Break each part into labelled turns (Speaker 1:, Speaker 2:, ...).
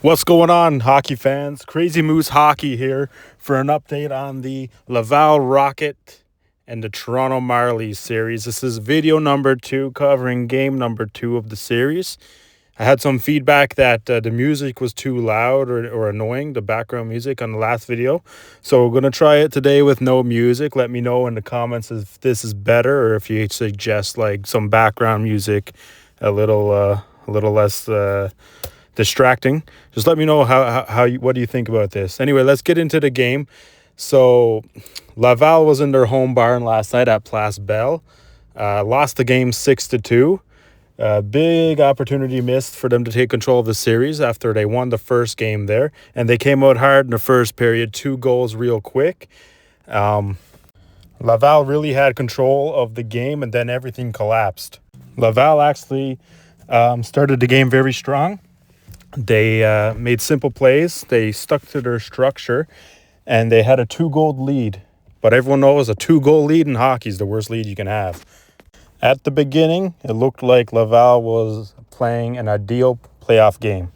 Speaker 1: What's going on, hockey fans? Crazy Moose Hockey here for an update on the Laval Rocket and the Toronto Marlies series. This is video number 2 covering game number 2 of the series. I had some feedback that the music was too loud or annoying, the background music on the last video. So we're going to try it today with no music. Let me know in the comments if this is better or if you suggest like some background music a little less distracting. Just let me know what do you think about this. Anyway, let's get into the game. So Laval was in their home barn last night at Place Belle. Lost the game 6-2. Big opportunity missed for them to take control of the series after they won the first game there. And they came out hard in the first period, 2 goals real quick. Laval really had control of the game and then everything collapsed. Laval actually started the game very strong. They made simple plays. They stuck to their structure, and they had a 2-goal lead. But everyone knows a 2-goal lead in hockey is the worst lead you can have. At the beginning, it looked like Laval was playing an ideal playoff game.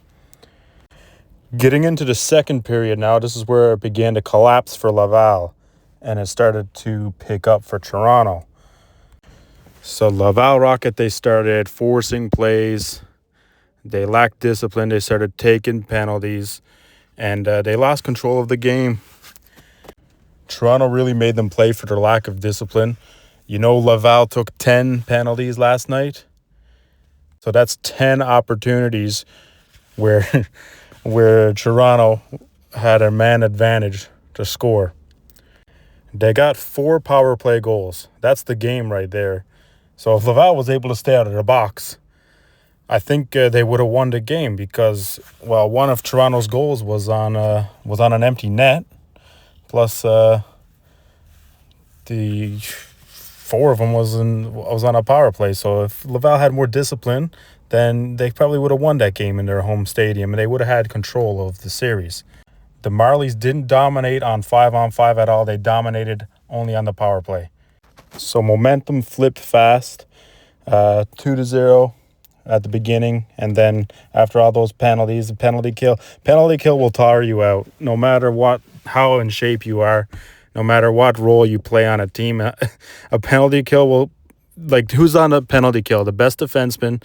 Speaker 1: Getting into the second period now, this is where it began to collapse for Laval, and it started to pick up for Toronto. So Laval Rocket, they started forcing plays. They lacked discipline. They started taking penalties, and they lost control of the game. Toronto really made them play for their lack of discipline. You know, Laval took 10 penalties last night. So that's 10 opportunities where Toronto had a man advantage to score. They got 4 power play goals. That's the game right there. So if Laval was able to stay out of the box, I think they would have won the game because, well, one of Toronto's goals was on an empty net, plus the 4 of them was on a power play. So if Laval had more discipline, then they probably would have won that game in their home stadium, and they would have had control of the series. The Marlies didn't dominate on 5-on-5 at all. They dominated only on the power play. So momentum flipped fast, 2-0. At the beginning, and then after all those penalties, the penalty kill will tire you out. No matter how in shape you are, no matter what role you play on a team, a penalty kill will, like, who's on a penalty kill? The best defenseman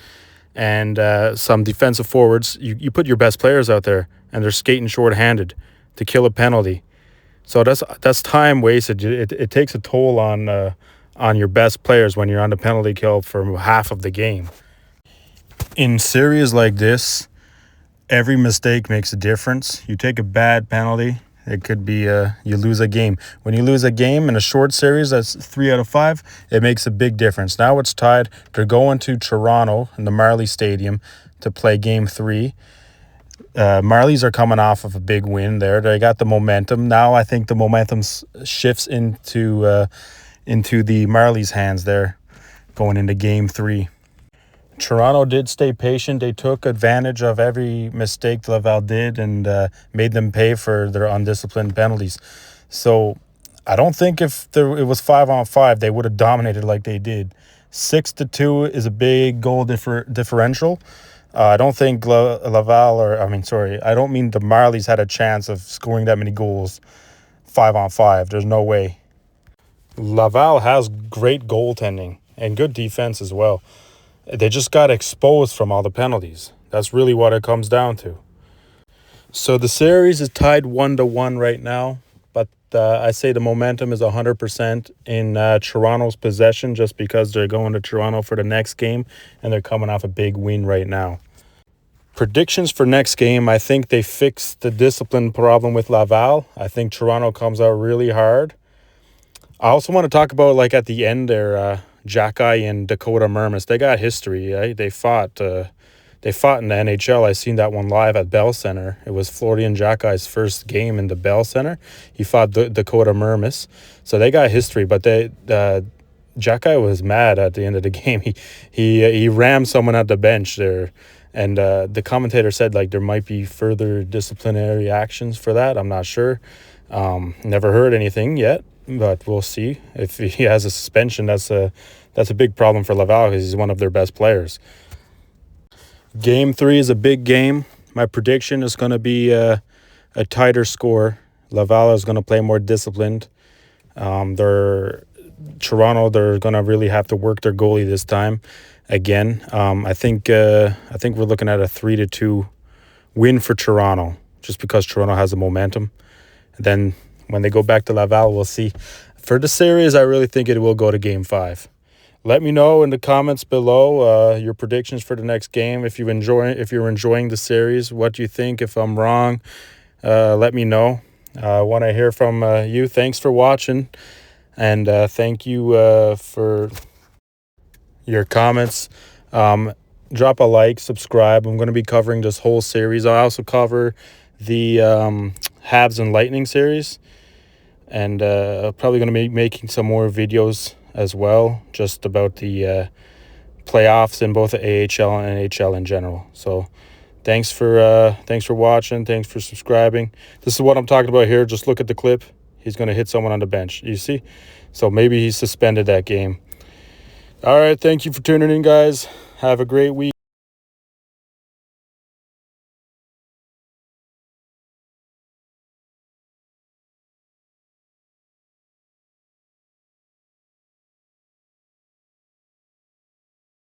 Speaker 1: and some defensive forwards. You put your best players out there, and they're skating short-handed to kill a penalty. So that's time wasted. It takes a toll on your best players when you're on the penalty kill for half of the game. In series like this, every mistake makes a difference. You take a bad penalty, it could be you lose a game. When you lose a game in a short series, that's 3 out of 5, it makes a big difference. Now it's tied. They're going to Toronto in the Marlies Stadium to play Game 3. Marlies are coming off of a big win there. They got the momentum. Now I think the momentum shifts into the Marlies' hands there going into Game 3. Toronto did stay patient. They took advantage of every mistake Laval did and made them pay for their undisciplined penalties. So I don't think if it was 5-on-5, they would have dominated like they did. 6-2 is a big goal differential. I don't think I don't mean the Marlies had a chance of scoring that many goals 5-on-5. There's no way. Laval has great goaltending and good defense as well. They just got exposed from all the penalties. That's really what it comes down to. So the series is tied 1-1 right now, but I say the momentum is 100% in Toronto's possession just because they're going to Toronto for the next game and they're coming off a big win right now. Predictions for next game, I think they fixed the discipline problem with Laval. I think Toronto comes out really hard. I also want to talk about, like, at the end there, Jackeye and Dakota Mermis. They got history. Right? They fought in the NHL. I seen that one live at Bell Center. It was Florian Jackeye's first game in the Bell Center. He fought Dakota Mermis. So they got history, but Jackeye was mad at the end of the game. He rammed someone at the bench there, and the commentator said, like, there might be further disciplinary actions for that. I'm not sure. Never heard anything yet. But we'll see. If he has a suspension, that's a big problem for Laval because he's one of their best players. Game 3 is a big game. My prediction is going to be a tighter score. Laval is going to play more disciplined. They're going to really have to work their goalie this time. Again, I think we're looking at a 3-2 win for Toronto, just because Toronto has the momentum. And then when they go back to Laval, we'll see. For the series, I really think it will go to Game 5. Let me know in the comments below your predictions for the next game. If you're enjoying the series, what do you think? If I'm wrong, let me know. I want to hear from you. Thanks for watching, and thank you for your comments. Drop a like, subscribe. I'm going to be covering this whole series. I also cover the Habs and Lightning series, and probably going to be making some more videos as well, just about the playoffs in both the AHL and NHL in general. So thanks for watching. Thanks for subscribing. This is what I'm talking about here. Just look at the clip. He's going to hit someone on the bench. You see? So maybe he's suspended that game. All right. Thank you for tuning in, guys. Have a great week.